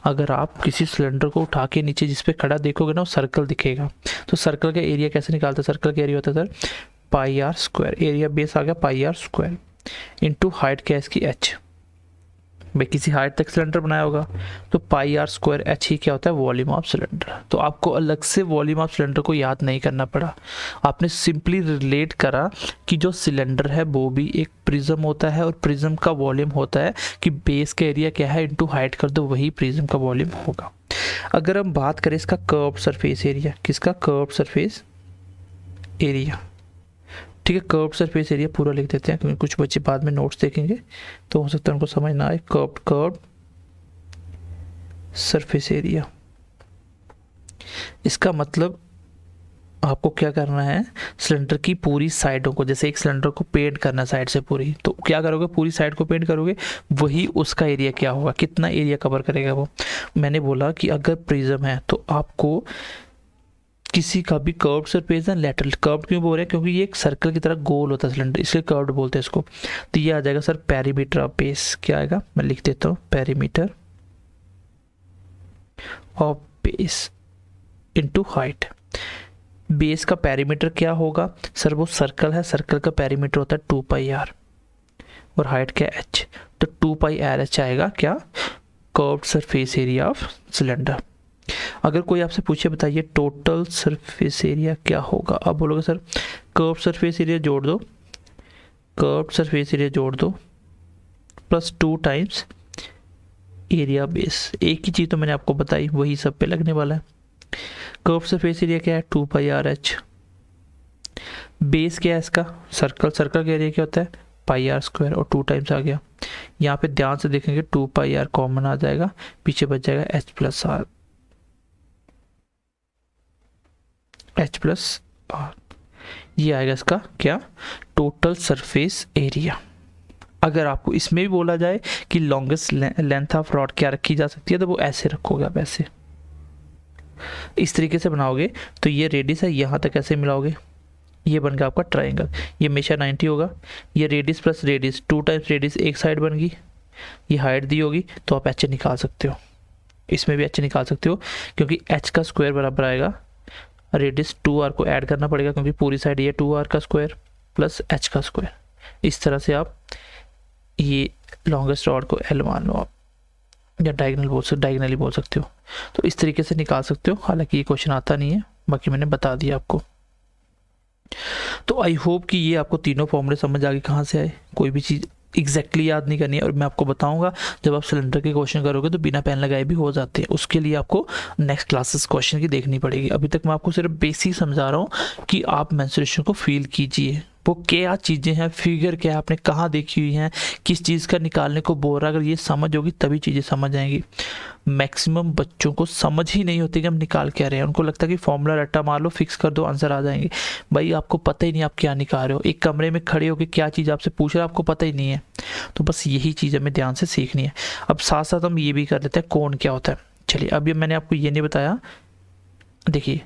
अगर आप किसी सिलेंडर को उठा के नीचे जिस पे खड़ा देखोगे ना, वो सर्कल दिखेगा। तो सर्कल का एरिया कैसे निकालते हैं, सर्कल का एरिया होता है sir pi r square, area base आ गया pi r square, into height क्या है इसकी एच। भाई किसी हाइट तक सिलेंडर बनाया होगा तो पाई आर स्क्वायर एच ही क्या होता है, वॉल्यूम ऑफ सिलेंडर। तो आपको अलग से वॉल्यूम ऑफ सिलेंडर को याद नहीं करना पड़ा, आपने सिंपली रिलेट करा कि जो सिलेंडर है वो भी एक प्रिज्म होता है और प्रिज्म का वॉल्यूम होता है कि बेस का एरिया क्या है इंटू हाइट कर दो, वही प्रिज्म का वॉल्यूम होगा। अगर हम बात करें इसका कर्व्ड सरफेस एरिया, किसका, कर्व्ड सरफेस एरिया, ठीक है। कर्व्ड सरफेस एरिया पूरा लिख देते हैं क्योंकि कुछ बच्चे बाद में नोट्स देखेंगे तो हो सकता है उनको समझ ना आए। कर्व्ड सरफेस एरिया, इसका मतलब आपको क्या करना है, सिलेंडर की पूरी साइडों को, जैसे एक सिलेंडर को पेंट करना साइड से पूरी, तो क्या करोगे, पूरी साइड को पेंट करोगे, वही उसका एरिया क्या होगा, कितना एरिया कवर करेगा वो। मैंने बोला कि अगर प्रिज्म है तो आपको किसी का भी कर्व्ड सरफेस है, लैटरल कर्व्ड क्यों बोल रहे हैं, क्योंकि ये एक सर्कल की तरह गोल होता है सिलेंडर, इसलिए कर्व्ड बोलते हैं इसको। तो ये आ जाएगा सर पेरीमीटर ऑफ बेस, क्या आएगा, मैं लिख देता हूँ perimeter of base into height. Base का पेरीमीटर क्या होगा सर, वो सर्कल है, सर्कल का पेरीमीटर होता है 2 पाई आर और हाइट क्या एच, तो 2 पाई आर एच आएगा क्या, curved surface area of cylinder. अगर कोई आपसे पूछे बताइए टोटल सरफेस एरिया क्या होगा, आप बोलोगे सर कर्व्ड सरफेस एरिया जोड़ दो, कर्व्ड सरफेस एरिया जोड़ दो प्लस 2 टाइम्स एरिया बेस। एक ही चीज़ तो मैंने आपको बताई, वही सब पे लगने वाला है। कर्व्ड सरफेस एरिया क्या है, 2 पाई आर एच। बेस क्या है इसका, सर्कल, सर्कल का एरिया क्या होता है, पाई आर स्क्वायर और 2 टाइम्स आ गया। यहाँ पे ध्यान से देखेंगे 2 पाई आर कॉमन आ जाएगा, पीछे बच जाएगा H plus R, H plus R, ये आएगा इसका क्या, टोटल सरफेस एरिया। अगर आपको इसमें भी बोला जाए कि लॉन्गेस्ट लेंथ ऑफ रॉड क्या रखी जा सकती है, तो वो ऐसे रखोगे आप, ऐसे इस तरीके से बनाओगे। तो ये रेडियस है, यहाँ तक ऐसे मिलाओगे, ये बन गया आपका ट्राइंगल, ये हमेशा 90 होगा। ये radius plus radius, 2 times radius एक साइड बन गई, ये हाइट दी होगी, तो आप एच निकाल सकते हो, इसमें भी एच निकाल सकते हो क्योंकि एच का स्क्वायर बराबर आएगा रेडियस 2r को ऐड करना पड़ेगा क्योंकि पूरी साइड ये 2r का स्क्वायर प्लस h का स्क्वायर। इस तरह से आप ये लॉन्गेस्ट रॉड को L मान लो आप, या डायगनली बोल सकते हो, तो इस तरीके से निकाल सकते हो। हालांकि ये क्वेश्चन आता नहीं है, बाकी मैंने बता दिया आपको। तो आई होप कि ये आपको तीनों फॉर्मूले समझ आ गए कहाँ से आए, कोई भी चीज़ एग्जैक्टली याद नहीं करनी है। और मैं आपको बताऊंगा जब आप सिलेंडर के क्वेश्चन करोगे तो बिना पेन लगाए भी हो जाते हैं, उसके लिए आपको नेक्स्ट क्लासेस क्वेश्चन की देखनी पड़ेगी। अभी तक मैं आपको सिर्फ बेसिक समझा रहा हूँ कि आप मेंस्ट्रुएशन को फील कीजिए, वो क्या चीज़ें हैं, फिगर क्या है, आपने कहाँ देखी हुई हैं, किस चीज़ का निकालने को बोल रहा है। अगर ये समझ होगी तभी चीज़ें समझ आएंगी। मैक्सिमम बच्चों को समझ ही नहीं होती कि हम निकाल क्या रहे हैं, उनको लगता है कि फॉर्मूला रट्टा मार लो, फिक्स कर दो, आंसर आ जाएंगे। भाई आपको पता ही नहीं आप क्या निकाल रहे हो, एक कमरे में खड़े होकर क्या चीज़ आपसे पूछ रहा है आपको पता ही नहीं है। तो बस यही चीज़ हमें ध्यान से सीखनी है। अब साथ साथ हम ये भी कर लेते हैं कोण क्या होता है। चलिए अभी मैंने आपको ये नहीं बताया, देखिए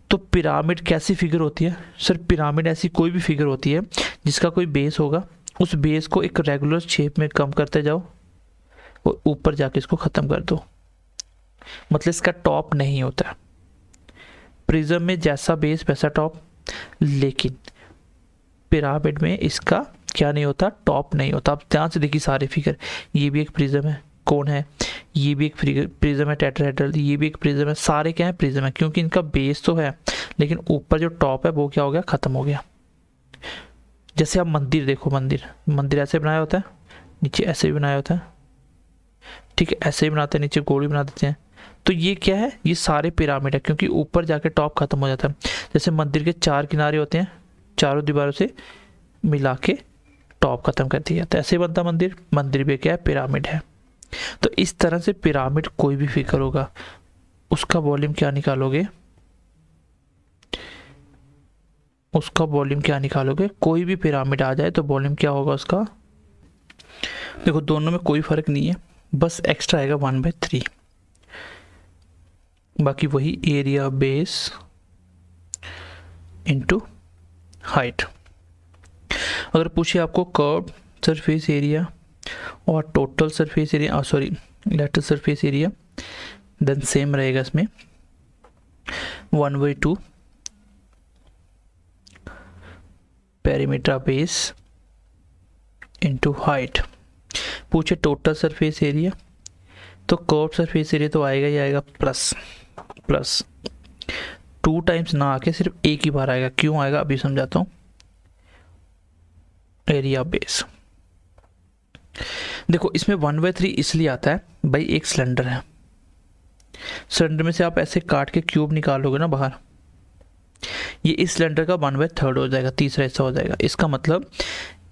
तो पिरामिड कैसी फिगर होती है सर, पिरामिड ऐसी कोई भी फिगर होती है जिसका कोई बेस होगा, उस बेस को एक रेगुलर शेप में कम करते जाओ और ऊपर जाके इसको ख़त्म कर दो, मतलब इसका टॉप नहीं होता। प्रिज्म में जैसा बेस वैसा टॉप, लेकिन पिरामिड में इसका क्या नहीं होता, टॉप नहीं होता। आप ध्यान से देखिए सारे फिगर, ये भी एक प्रिज्म है, कोण है, ये भी एक प्रिज्म है टेट्राहेड्रल, ये भी एक प्रिज्म है, सारे क्या है प्रिज्म है, क्योंकि इनका बेस तो है लेकिन ऊपर जो टॉप है वो क्या हो गया, खत्म हो गया। जैसे आप मंदिर देखो, मंदिर ऐसे बनाया होता है, नीचे ऐसे भी बनाया होता है, ठीक है, ऐसे ही बनाते हैं, नीचे गोली बना देते हैं। तो ये क्या है, ये सारे पिरामिड है, क्योंकि ऊपर जाके टॉप खत्म हो जाता है। जैसे मंदिर के 4 किनारे होते हैं, चारों दीवारों से मिला के टॉप खत्म कर दिया जाता है, ऐसे बनता मंदिर। मंदिर भी क्या है, पिरामिड है। तो इस तरह से पिरामिड कोई भी फिगर होगा उसका वॉल्यूम क्या निकालोगे, उसका वॉल्यूम क्या निकालोगे, कोई भी पिरामिड आ जाए तो वॉल्यूम क्या होगा उसका। देखो दोनों में कोई फर्क नहीं है, बस एक्स्ट्रा आएगा 1/3, बाकी वही एरिया बेस इनटू हाइट। अगर पूछे आपको कर्व सरफेस एरिया और total surface area, sorry lateral surface area, then same रहेगा इसमें 1/2 पेरीमीटर बेस इनटू हाइट। पूछे टोटल सरफेस एरिया तो कर्व सरफेस एरिया तो आएगा ही आएगा प्लस 2 टाइम्स ना आके सिर्फ एक ही बार आएगा। क्यों आएगा अभी समझाता हूँ। एरिया बेस देखो इसमें 1/3 इसलिए आता है भाई, एक सिलेंडर है, सिलेंडर में से आप ऐसे काट के क्यूब निकालोगे ना बाहर, ये इस सिलेंडर का 1/3 हो जाएगा, तीसरा हिस्सा हो जाएगा। इसका मतलब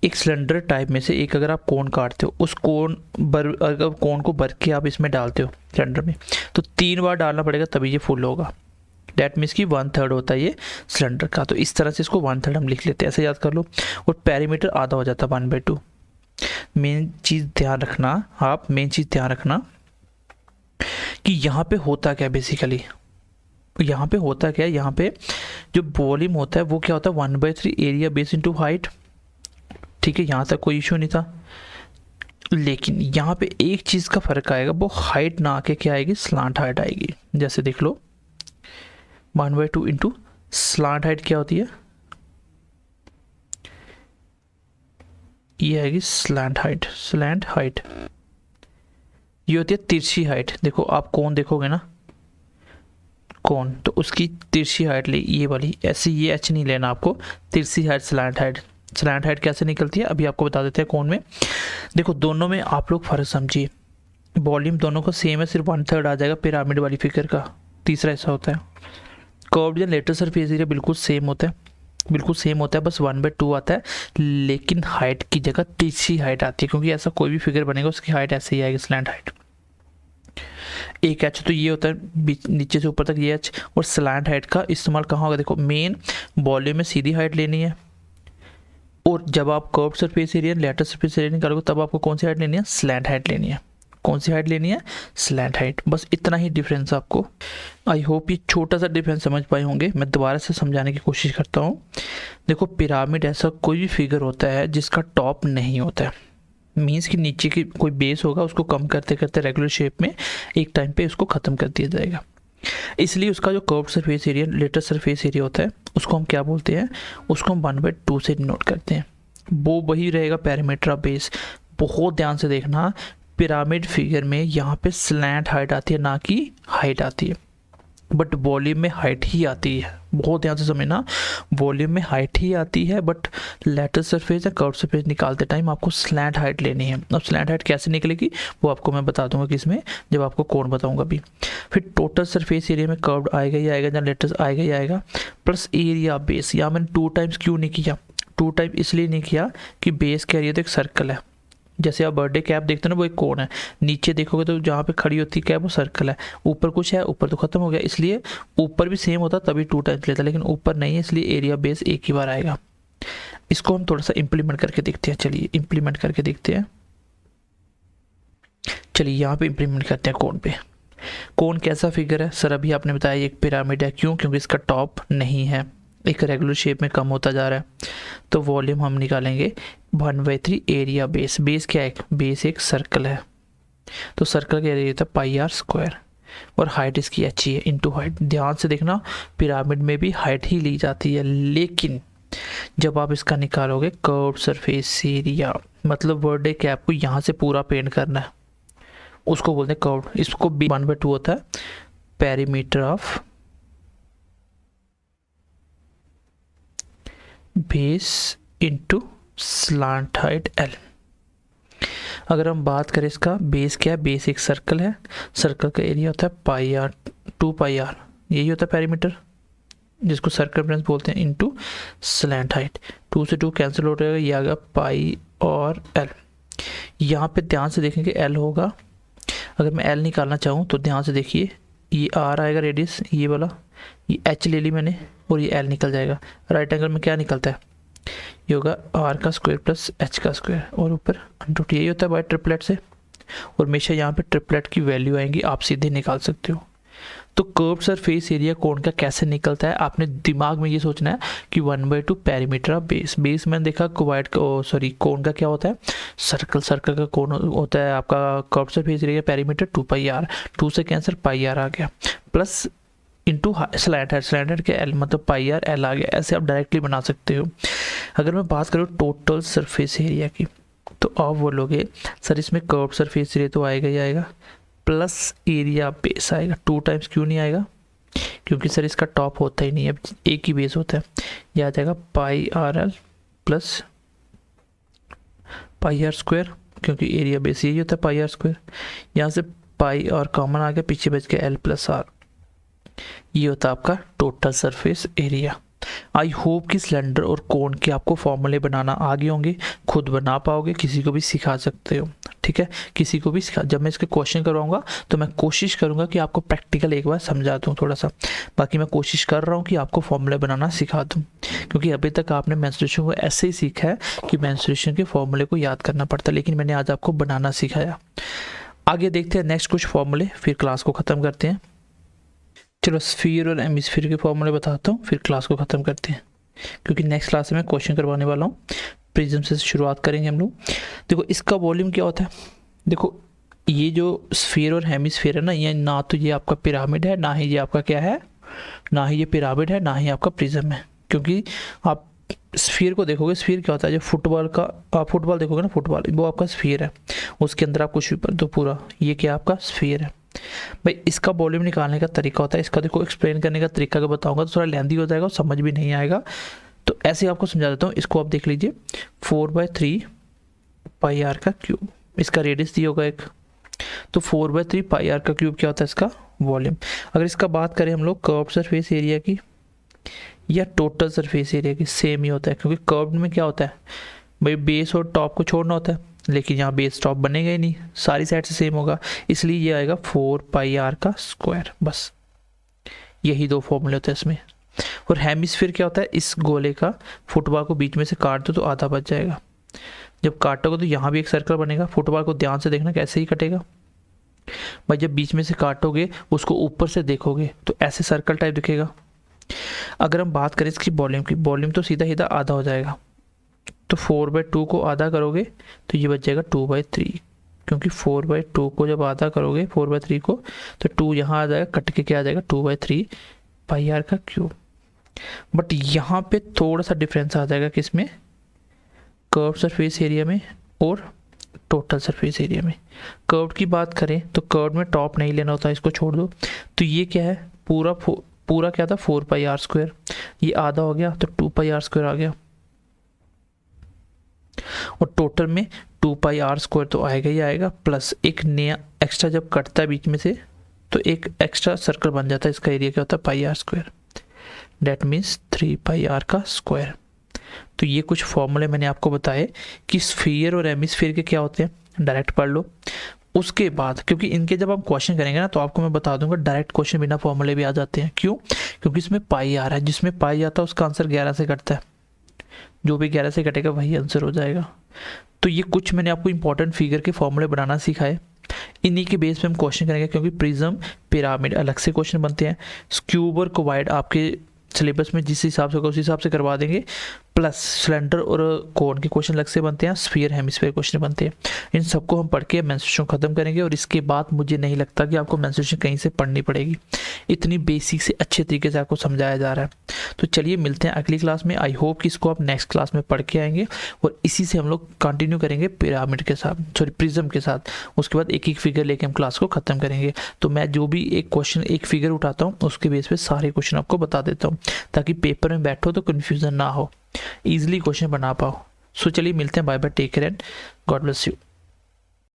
एक सिलेंडर टाइप में से एक अगर आप कोन काटते हो, उस अगर कोन को भर के आप इसमें डालते हो सिलेंडर में, तो 3 बार डालना पड़ेगा तभी ये फुल होगा। डैट मीन्स कि 1/3 होता है ये सिलेंडर का। तो इस तरह से इसको 1/3 हम लिख लेते हैं, ऐसे याद कर लो। और पेरीमीटर आधा हो जाता है 1/2। मेन चीज़ ध्यान रखना आप, मेन चीज़ ध्यान रखना कि यहाँ पे होता क्या बेसिकली, यहाँ पे होता क्या है, यहाँ पे जो वॉल्यूम होता है वो क्या होता है 1/3 एरिया बेस इनटू हाइट। ठीक है, यहाँ तक कोई इशू नहीं था। लेकिन यहाँ पे एक चीज़ का फर्क आएगा, वो हाइट ना आके क्या आएगी, स्लांट हाइट आएगी। जैसे देख लो 1/2 इंटू स्लांट हाइट क्या होती है, ये आएगी स्लैंट हाइट। ये होती है तिरछी हाइट। देखो आप कौन देखोगे ना, कौन, तो उसकी तिरछी हाइट ले, ये वाली ऐसी, ये एच नहीं लेना आपको, तिरछी हाइट स्लैंट हाइट कैसे निकलती है अभी आपको बता देते हैं। कौन में देखो, दोनों में आप लोग फर्क समझिए, वॉल्यूम दोनों का सेम है, सिर्फ 1/3 आ जाएगा पिरामिड वाली फिगर का, तीसरा ऐसा होता है। कर्व्ड या लेटरल सरफेस एरिया बिल्कुल सेम होता है, बस 1/2 आता है, लेकिन हाइट की जगह तिरछी हाइट आती है, क्योंकि ऐसा कोई भी फिगर बनेगा उसकी हाइट ऐसे ही आएगी, स्लैंट हाइट। एक एच तो ये होता है नीचे से ऊपर तक ये एच, और स्लैंट हाइट का इस्तेमाल कहाँ होगा, देखो मेन वॉल्यूम में सीधी हाइट लेनी है, और जब आप curve surface area lateral surface area निकालोगे तब आपको कौन सी हाइट लेनी है, स्लैंट हाइट लेनी है। कौन सी हाइट लेनी है, स्लैंट हाइट। बस इतना ही डिफरेंस आपको। आई होप ये छोटा सा डिफरेंस समझ पाए होंगे। मैं दोबारा से समझाने की कोशिश करता हूँ। देखो पिरामिड ऐसा कोई भी फिगर होता है जिसका टॉप नहीं होता है, मीन्स कि नीचे की कोई बेस होगा, उसको कम करते करते रेगुलर शेप में एक टाइम पे उसको ख़त्म कर दिया जाएगा। इसलिए उसका जो curve surface area lateral surface area होता है उसको हम क्या बोलते हैं, उसको हम 1/2 से डिनोट करते हैं। वो वही रहेगा पेरीमीटर ऑफ बेस। बहुत ध्यान से देखना, पिरामिड फिगर में यहाँ पे स्लैंट हाइट आती है, ना कि हाइट आती है, बट वॉल्यूम में हाइट ही आती है। बहुत ध्यान से समझना, वॉल्यूम में हाइट ही आती है, बट लेटरल सरफेस या कर्व सरफेस निकालते टाइम आपको स्लैंट हाइट लेनी है। अब स्लैंट हाइट कैसे निकलेगी वो आपको मैं बता दूंगा किसमें, जब आपको कोण बताऊंगा अभी। फिर टोटल सरफेस एरिया में कर्व आएगा ही आएगा, या लेटरल आएगा ही आएगा, प्लस एरिया बेस। यहाँ मैंने 2 टाइम्स क्यों नहीं किया, 2 टाइम इसलिए नहीं किया कि बेस क्या है, तो एक सर्कल है। जैसे आप बर्थडे कैप देखते हो ना, वो एक कोण है, नीचे देखोगे तो जहाँ पे खड़ी होती है कैप वो सर्कल है, ऊपर कुछ है, ऊपर तो खत्म हो गया। इसलिए ऊपर भी सेम होता तभी 2 टाइम्स लेता, लेकिन ऊपर नहीं है, इसलिए एरिया बेस एक ही बार आएगा। इसको हम थोड़ा सा इम्प्लीमेंट करके देखते हैं। चलिए इम्प्लीमेंट करके देखते हैं। चलिए यहाँ पे इम्प्लीमेंट करते हैं कोण पे। कोण कैसा फिगर है सर, अभी आपने बताया एक पिरामिड है। क्यों, क्योंकि इसका टॉप नहीं है, एक रेगुलर शेप में कम होता जा रहा है। तो वॉल्यूम हम निकालेंगे 1/3 एरिया बेस। बेस क्या है, बेस एक सर्कल है, तो सर्कल का एरिया होता है πr², और हाइट इसकी h है इनटू हाइट। ध्यान से देखना, पिरामिड में भी हाइट ही ली जाती है, लेकिन जब आप इसका निकालोगे कर्व सरफेस एरिया, मतलब बर्थडे कैप को यहाँ से पूरा पेंट करना है, उसको बोलते हैं कर्व। इसको 1/2 होता है perimeter of base into slant height L। अगर हम बात करें इसका बेस क्या है, बेस एक सर्कल है, सर्कल का एरिया होता है पाई आर, 2 पाई आर, यही होता है पेरीमीटर जिसको सर्कमफ्रेंस बोलते हैं, इनटू स्लैंट हाइट। 2 से 2 कैंसिल हो जाएगा, ये आ गया पाई और L। यहाँ पे ध्यान से देखेंगे L होगा, अगर मैं L निकालना चाहूँ तो ध्यान से देखिए, ये R आएगा रेडियस, ये वाला, ये H ले ली मैंने और ये L निकल जाएगा। राइट एंगल में क्या निकलता है, ये होगा R का स्क्वायर प्लस H का स्क्वायर और ऊपर अंडर, यही होता है बाय ट्रिपलेट से। और हमेशा यहाँ पे ट्रिपलेट की वैल्यू आएंगी, आप सीधे निकाल सकते हो। तो कर्व्ड सरफेस एरिया कोण का कैसे निकलता है, आपने दिमाग में ये सोचना है कि 1/2 पेरीमीटर ऑफ बेस। बेस मैंने देखा क्वाइड कोण का क्या होता है, सर्कल, सर्कल का कोण होता है आपका curved surface area perimeter 2 pi R, 2 से कैंसर पाई आर आ गया, plus into slant height, slant height के L मतलब पाई आर L आ गया। ऐसे आप डायरेक्टली बना सकते हो। अगर मैं बात करूँ टोटल सरफेस एरिया की, तो आप बोलोगे सर इसमें कर्व्ड सरफेस एरिया तो आएगा ही आएगा, प्लस एरिया बेस आएगा। 2 टाइम्स क्यों नहीं आएगा, क्योंकि सर इसका टॉप होता ही नहीं है, एक ही बेस होता है। यह आ जाएगा pi r L plus pi r square, क्योंकि एरिया बेस यही होता है पाई आर स्क्वायर। यहाँ से पाई और कॉमन आ गया, पीछे बच गया L प्लस R। ये होता है आपका total surface area. I hope कि सिलेंडर और कोण के आपको फॉर्मूले बनाना आ गए होंगे, खुद बना पाओगे, किसी को भी सिखा सकते हो, ठीक है, किसी को भी सिखा। जब मैं इसके क्वेश्चन करवाऊंगा तो मैं कोशिश करूंगा कि आपको प्रैक्टिकल एक बार समझा दूं थोड़ा सा। बाकी मैं कोशिश कर रहा हूं कि आपको फॉर्मूले बनाना सिखा दूं, क्योंकि अभी तक आपने मेंस्ट्रुएशन को ऐसे ही सीखा है कि मेंस्ट्रुएशन के फॉर्मूले को याद करना पड़ता है, लेकिन मैंने आज आपको बनाना सिखाया। आगे देखते हैं नेक्स्ट कुछ फॉर्मूले, फिर क्लास को ख़त्म करते हैं। चलो स्फीयर और हेमिस्फीयर के फॉर्मूले बताता हूँ, फिर क्लास को ख़त्म करते हैं, क्योंकि नेक्स्ट क्लास में क्वेश्चन करवाने वाला हूँ। प्रिज्म से शुरुआत करेंगे हम लोग। देखो इसका वॉल्यूम क्या होता है, देखो ये जो स्फीयर और हेमिस्फीयर है ना, ये ना तो ये आपका पिरामिड है, ना ही ये आपका क्या है, ना ही ये पिरामिड है, ना ही आपका प्रिज्म है। क्योंकि आप स्फीयर को देखोगे, स्फीयर क्या होता है, जो फुटबॉल का आप फुटबॉल देखोगे ना, फुटबॉल वो आपका स्फीयर है, उसके अंदर आप कुछ भी तो पूरा ये क्या आपका स्फीयर है। भाई इसका वॉल्यूम निकालने का तरीका होता है, इसका देखो एक्सप्लेन करने का तरीका अगर बताऊंगा तो थोड़ा लेंथी हो जाएगा और समझ भी नहीं आएगा, तो ऐसे आपको समझा देता हूँ। इसको आप देख लीजिए, 4/3 पाई आर का क्यूब, इसका रेडियस दिया होगा एक, तो 4/3 पाई आर का क्यूब क्या होता है इसका वॉल्यूम। अगर इसका बात करें हम लोग कर्व्ड सरफेस एरिया की या टोटल सरफेस एरिया की, सेम ही होता है, क्योंकि कर्व्ड में क्या होता है भाई, बेस और टॉप को छोड़ना होता है, लेकिन यहाँ बेस टॉप बनेगा ही नहीं, सारी साइड से सेम होगा, इसलिए ये आएगा 4 पाई आर का स्क्वायर। बस यही 2 फॉर्मूले होते हैं इसमें। और हेमिस्फीयर क्या होता है, इस गोले का फुटबॉल को बीच में से काट दो तो आधा बच जाएगा। जब काटोगे तो यहाँ भी एक सर्कल बनेगा, फुटबॉल को ध्यान से देखना कैसे ही कटेगा भाई, जब बीच में से काटोगे उसको ऊपर से देखोगे तो ऐसे सर्कल टाइप दिखेगा। अगर हम बात करें इसकी वॉल्यूम की, वॉल्यूम तो सीधा सीधा आधा हो जाएगा, तो 4/2 को आधा करोगे तो ये बच जाएगा 2/3, क्योंकि 4/2 को जब आधा करोगे 4/3 को, तो 2 यहाँ आ जाएगा, कट के क्या आ जाएगा 2/3 पाई आर का क्यूब। बट यहाँ पे थोड़ा सा डिफरेंस आ जाएगा, किसमें, कर्व्ड सरफेस एरिया में और टोटल सरफेस एरिया में। कर्व्ड की बात करें तो कर्व्ड में टॉप नहीं लेना होता, इसको छोड़ दो, तो ये क्या है पूरा क्या था 4 पाई आर स्क्वायर, ये आधा हो गया तो 2 पाई आर स्क्वायर आ गया, और टोटल में 2 पाई आर स्क्वायर तो आएगा ही आएगा, प्लस एक नया एक्स्ट्रा जब कटता है बीच में से तो एक एक्स्ट्रा सर्कल बन जाता है, इसका एरिया क्या होता है pi r square, that means 3 pi r का स्क्वायर। तो ये कुछ फॉर्मूले मैंने आपको बताए कि स्फीयर और हेमिस्फीयर के क्या होते हैं, डायरेक्ट पढ़ लो। उसके बाद क्योंकि इनके जब हम क्वेश्चन करेंगे ना तो आपको मैं बता दूंगा डायरेक्ट क्वेश्चन बिना फॉर्मूले भी आ जाते हैं। क्यों, क्योंकि इसमें पाई आ रहा है, जिसमें पाई आता है उसका आंसर 11 से कटता है, जो भी 11 से कटेगा वही आंसर हो जाएगा। तो ये कुछ मैंने आपको इंपॉर्टेंट फिगर के फॉर्मूले बनाना सिखाए, इन्हीं के बेस पे हम क्वेश्चन करेंगे, क्योंकि प्रिज्म पिरामिड अलग से क्वेश्चन बनते हैं, क्यूब और क्वाड्रेटिक आपके सिलेबस में जिस हिसाब से होगा उस हिसाब से करवा देंगे। प्लस सिलेंडर और कोन के क्वेश्चन अलग से बनते हैं, स्फीयर हेमिस्फीयर क्वेश्चन बनते हैं। इन सबको हम पढ़ के मेंस्ट्रुएशन खत्म करेंगे और इसके बाद मुझे नहीं लगता कि आपको मेंस्ट्रुएशन कहीं से पढ़नी पड़ेगी, इतनी बेसिक से अच्छे तरीके से आपको समझाया जा रहा है। तो चलिए मिलते हैं अगली क्लास में। आई होप कि इसको आप नेक्स्ट क्लास में पढ़ के आएंगे और इसी से हम लोग कंटिन्यू करेंगे पिरामिड के साथ, सॉरी प्रिज्म के साथ। उसके बाद एक एक फिगर लेके हम क्लास को ख़त्म करेंगे। तो मैं जो भी एक क्वेश्चन एक फिगर उठाता हूँ उसके बेस पे सारे क्वेश्चन आपको बता देता हूँ, ताकि पेपर में बैठो तो कन्फ्यूज़न ना हो, ईजिली क्वेश्चन बना पाओ। सो चलिए मिलते हैं, bye bye, take care and God bless you.